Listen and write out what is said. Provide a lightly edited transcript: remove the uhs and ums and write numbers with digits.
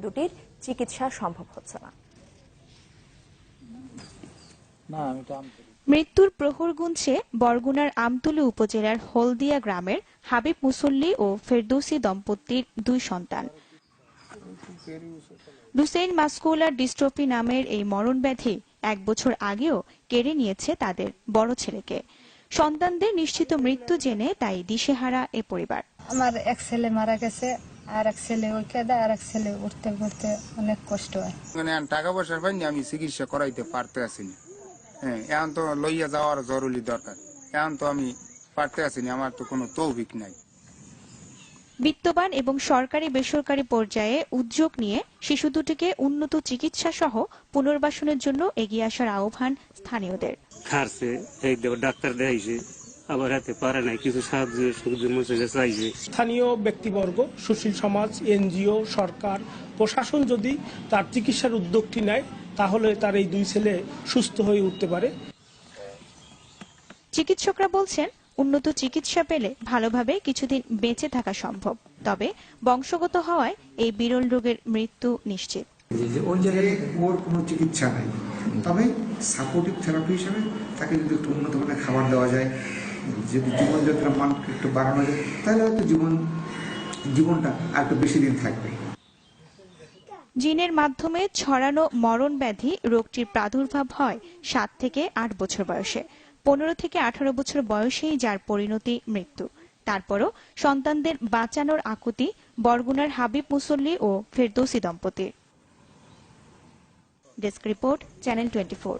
দুটির চিকিৎসা সম্ভব হচ্ছে না। মৃত্যুর প্রহর গুনছে বরগুনার আমতলী উপজেলার হলদিয়া গ্রামের হাবিব মুসল্লি ও ফেরদৌসী দম্পতির দুই সন্তান। ডুসেইন মাসকুলার ডিস্ট্রফি নামের এই মরণ ব্যাধি 1 বছর আগেও কেড়ে নিয়েছে তাদের বড় ছেলেকে। সন্তানদের নিশ্চিত মৃত্যু জেনে তাই দিশেহারা এ পরিবার। আমার এক ছেলে মারা গেছে, আর এক ছেলে ওইখানে, আর এক ছেলে উঠতে উঠতে অনেক কষ্ট হয়। টাকা পয়সার পাইনি আমি চিকিৎসা করাইতে পারতে আসিনি। হ্যাঁ, এখন তো লইয়া যাওয়ার জরুরি দরকার। এখন তো আমি পারতে আসিনি, আমার তো কোনো তৌফিক নাই। বিত্তবান এবং সরকারি বেসরকারি পর্যায়ে উদ্যোগ নিয়ে শিশু দুটিকে উন্নত চিকিৎসা সহ পুনর্বাসনের জন্য এগিয়ে আসার আহ্বান স্থানীয়দের। ডাক্তার দেখাইছে, আবার হাতে পারে নাই, কিছু সাহায্য চাইছে। স্থানীয় ব্যক্তিবর্গ, সুশীল সমাজ, এনজিও, সরকার, প্রশাসন যদি তার চিকিৎসার উদ্যোগটি নেয় তাহলে তার এই দুই ছেলে সুস্থ হয়ে উঠতে পারে। চিকিৎসকরা বলছেন উন্নত চিকিৎসা পেলে ভালোভাবে কিছুদিন বেঁচে থাকা সম্ভব, তবে বংশগত হওয়ায় এই বিরল রোগের মৃত্যু নিশ্চিত। ওই জায়গায় ওর কোনো চিকিৎসা নাই, তবে সাপোর্টিভ থেরাপি হিসেবে তাকে যদি একটু উন্নত মানের খাবার দেওয়া যায়, যদি জীবনযাত্রার মান একটু বাড়ানো যায়, তাহলে হয়তো জীবনটা আর একটু বেশি দিন থাকবে। জিনের মাধ্যমে ছড়ানো মরণ ব্যাধি রোগটির প্রাদুর্ভাব হয় 7 থেকে 8 বছর বয়সে। 15 থেকে 18 বছর বয়সেই যার পরিণতি মৃত্যু। তারপরও সন্তানদের বাঁচানোর আকুতি বরগুনার হাবিব মুসল্লি ও ফেরদৌসী দম্পতির। Desk report, channel 24।